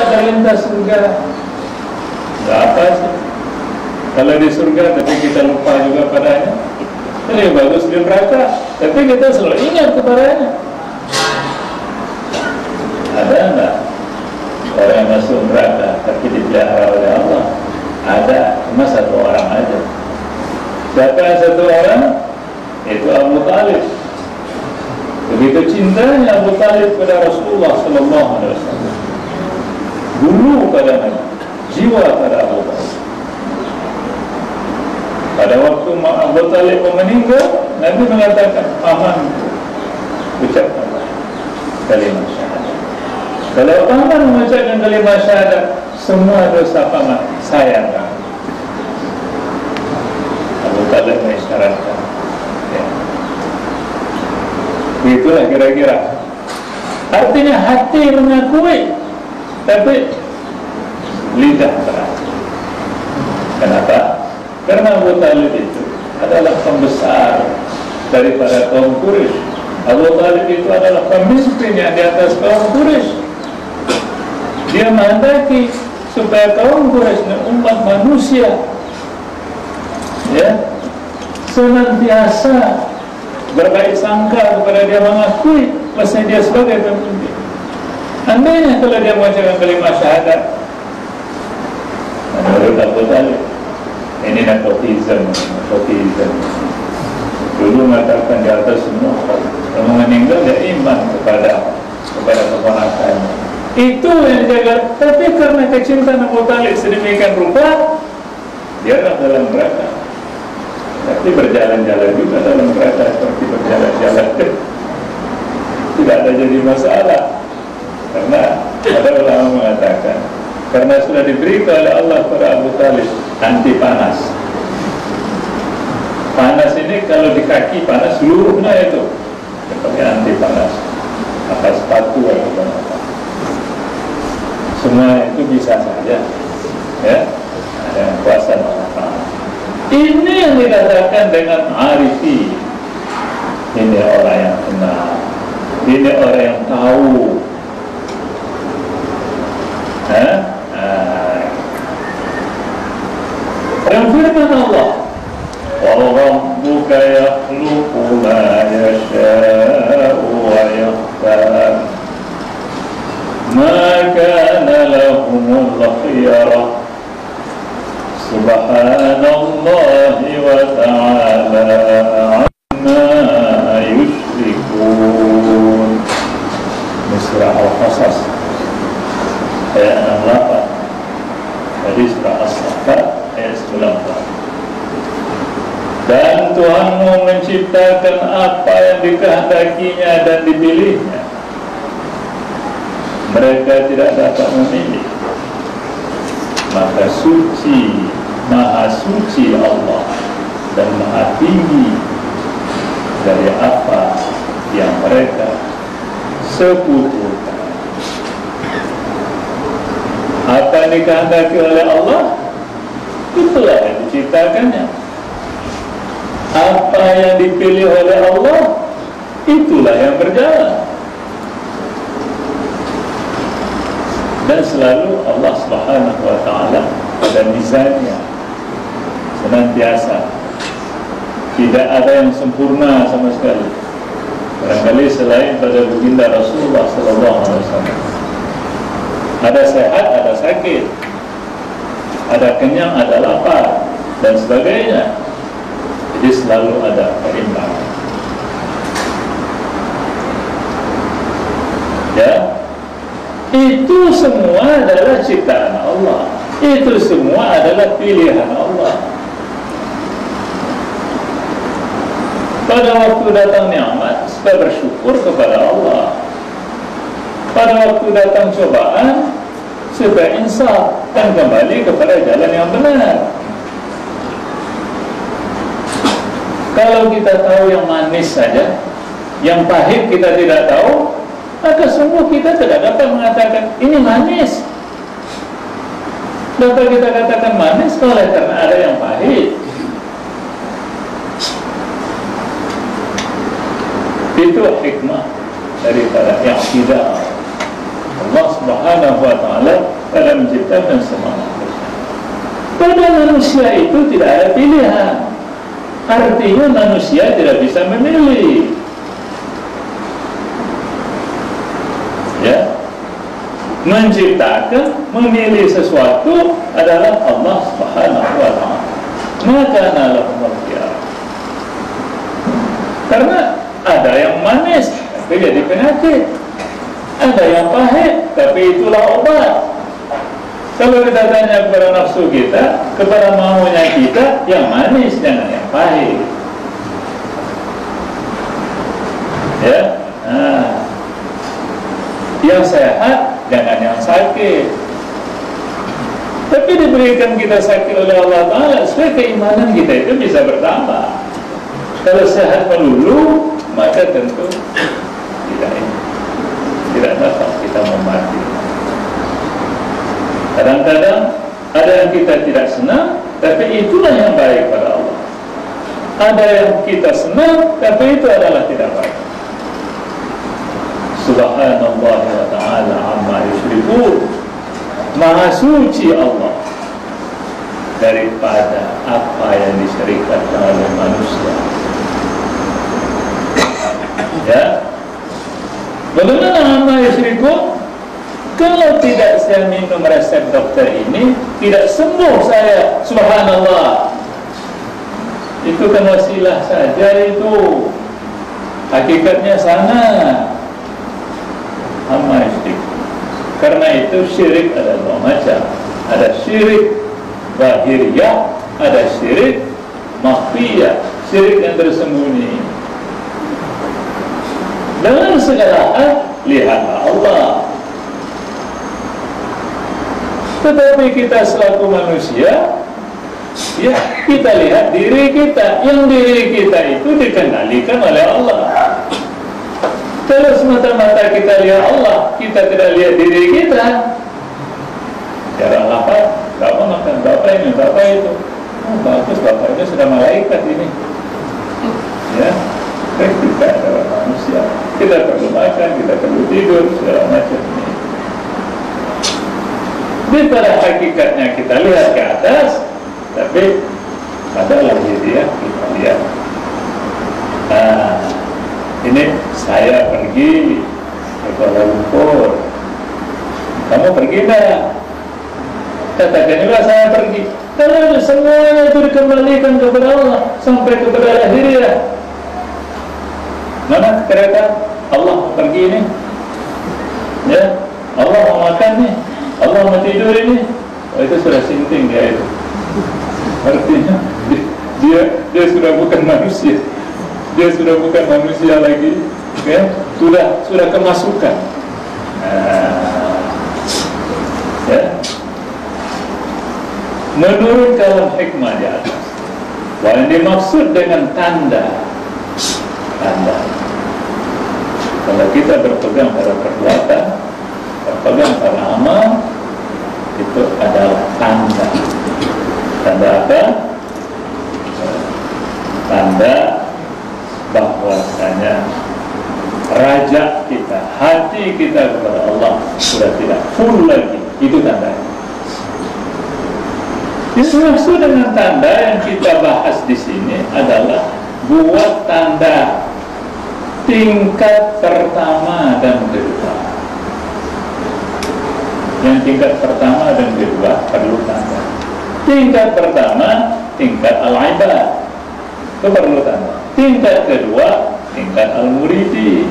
terlintas surga. Gak apa sih kalau di surga tapi kita lupa juga padanya. Lebih bagus di neraka tapi kita selalu ingat kepadanya. Ada enggak orang yang masuk neraka tapi dipelihara oleh Allah? Ada, cuma satu orang aja. Siapa yang satu orang? Itu Abu Talib. Begitu cintanya Abu Talib kepada Rasulullah Sallallahu Alaihi Wasallam, dulu pada Nabi, jiwa pada Abu Talib. Pada waktu Abu Talib meninggal, Nabi mengatakan, paman, ucapkanlah kalimat syahadat. Kalau paman mengucapkan kalimat syahadat, semua dosa paman saya akan. Abu Talib mengisyaratkan. Ya. Itulah kira-kira. Artinya hati mengakui, tapi lidah berat. Kenapa? Karena Abu Talib itu adalah pembesar daripada kaum Quraisy. Abu Talib itu adalah pemimpin yang di atas kaum Quraisy. Dia menghendaki supaya kaum Quraisy dan umat manusia ya senantiasa berbaik sangka kepada dia, mengakui bahwa dia sebagai pemimpin. Andainya kalau dia mengucapkan kalimat syahadat, menurut Abu Talib ini nepotisme. Dulu mengatakan di atas semua, kalau meninggal dia iman kepada keponakannya. Itu yang dijaga. Tapi karena kecintaan Abu Talib sedemikian rupa, dia dalam neraka. Tapi berjalan-jalan juga dalam neraka, seperti berjalan-jalan. Tidak ada jadi masalah. Karena ada ulama mengatakan, karena sudah diberikan oleh Allah kepada Abu Talib anti panas. Panas ini kalau di kaki panas seluruhnya itu seperti anti panas. Pakai sepatu atau apa. Semua itu bisa saja, ya. Ada yang kuasa manfaat. Ini yang dikatakan dengan arifi. Ini orang yang kenal. Ini orang yang tahu. Yang firman Allah, wa rabbuka yakhluqu ma yasha'u wa yakhtar ma kana lahumul khiyarah subhanallahi wa ta'ala amma yushrikun. Surah Al-Qasas ayat 68, dari surah As-Saffat ayat 94. Dan Tuhanmu menciptakan apa yang dikehendakinya dan dipilihnya. Mereka tidak dapat memilih. Maka suci, maha suci Allah dan maha tinggi dari apa yang mereka sekutukan. Apa yang dikehendaki oleh Allah, itulah yang diciptakannya. Apa yang dipilih oleh Allah, itulah yang berjalan. Dan selalu Allah Subhanahu wa ta'ala pada mizannya senantiasa. Tidak ada yang sempurna sama sekali. Barangkali selain pada baginda Rasulullah Sallallahu Alaihi Wasallam. Ada sehat, ada sakit, ada kenyang, ada lapar, dan sebagainya. Jadi selalu ada keimbangan. Ya, itu semua adalah ciptaan Allah. Itu semua adalah pilihan Allah. Pada waktu datang nikmat, supaya bersyukur kepada Allah. Pada waktu datang cobaan, supaya insaf dan kembali kepada jalan yang benar. Kalau kita tahu yang manis saja, yang pahit kita tidak tahu, maka sungguh kita tidak dapat mengatakan ini manis. Dapat kita katakan manis oleh karena ada yang pahit. Itu hikmah daripada i'tidal. Allah Subhanahu wa ta'ala Ta'ala menciptakan semua makhluk. Pada manusia itu tidak ada pilihan. Artinya manusia tidak bisa memilih. Ya, menciptakan, memilih sesuatu adalah Allah Subhanahu wa Ta'ala. Maka lahumul khiyar. Karena ada yang manis tapi jadi penyakit, ada yang pahit tapi itulah obat. Kalau kita tanya kepada nafsu kita, kepada maunya kita, yang manis jangan yang pahit. Ya, nah, yang sehat jangan yang sakit. Tapi diberikan kita sakit oleh Allah Ta'ala supaya keimanan kita itu bisa bertambah. Kalau sehat melulu, maka tentu tidak dapat kita memati. Kadang-kadang ada yang kita tidak senang, tapi itulah yang baik pada Allah. Ada yang kita senang, tapi itu adalah tidak baik. Subhanallah wa ta'ala amma yusyrikun. Maha suci Allah daripada apa yang disyirikkan oleh manusia. Ya, bagaimana amma yusyrikun? Kalau tidak saya minum resep dokter ini, tidak sembuh saya. Subhanallah. Itu kan wasilah saja itu. Hakikatnya sana. Amma yusyrikun. Karena itu syirik ada dua macam. Ada syirik zahiriyah, ada syirik makhfiyah, syirik yang tersembunyi. Dalam segala hal lihatlah Allah. Tetapi kita selaku manusia, ya, kita lihat diri kita. Yang diri kita itu dikendalikan oleh Allah. Kalau semata-mata kita lihat Allah, kita tidak lihat diri kita. Jarang lapar, bapak makan, bapak ini, bapak itu. Oh, bagus, bapak ini sudah malaikat ini. Ya, kita adalah manusia. Kita perlu makan, kita perlu tidur, segala macam ini. Jadi pada hakikatnya kita lihat ke atas, tapi adalah dia kita lihat. Nah, ini saya pergi ke Kuala Lumpur. Kamu pergi enggak? Katakan juga saya pergi. Kalau semuanya itu dikembalikan kepada Allah sampai kepada lahiriah. Mana kereta Allah mau pergi ini? Ya, Allah mau makan nih, Allah mau tidur ini. Oh, itu sudah sinting dia itu. Artinya dia sudah bukan manusia. Dia sudah bukan manusia lagi, ya? Sudah kemasukan. Ya. Menurut kalam hikmah di atas, yang dimaksud dengan tanda. Kalau kita berpegang pada perbuatan, berpegang pada amal, itu adalah tanda. Tanda apa? Tanda bahwasanya raja kita, hati kita kepada Allah sudah tidak full lagi. Itu tanda. Yang maksud dengan tanda yang kita bahas di sini adalah buat tanda tingkat pertama dan kedua. Yang tingkat pertama dan kedua perlu tanda. Tingkat pertama, tingkat al-ibad, itu perlu tanda. Tingkat kedua, tingkat al-muridi.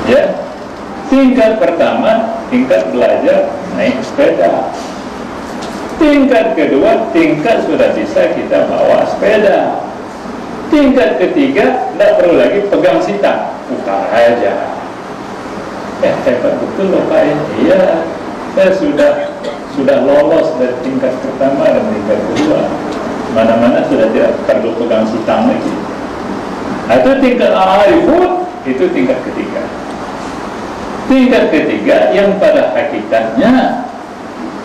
Ya, tingkat pertama, tingkat belajar naik sepeda. Tingkat kedua, tingkat sudah bisa kita bawa sepeda. Tingkat ketiga, tidak perlu lagi pegang sita, putar aja. Hebat betul loh Pak. Iya, saya sudah lolos dari tingkat pertama dan tingkat kedua. Mana-mana sudah tidak perlu pegang sitang lagi. Itu tingkat al-arifun, itu tingkat ketiga. Tingkat ketiga yang pada hakikatnya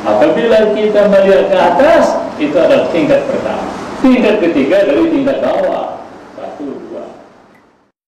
apabila kita melihat ke atas, itu adalah tingkat pertama. Tingkat ketiga dari tingkat bawah.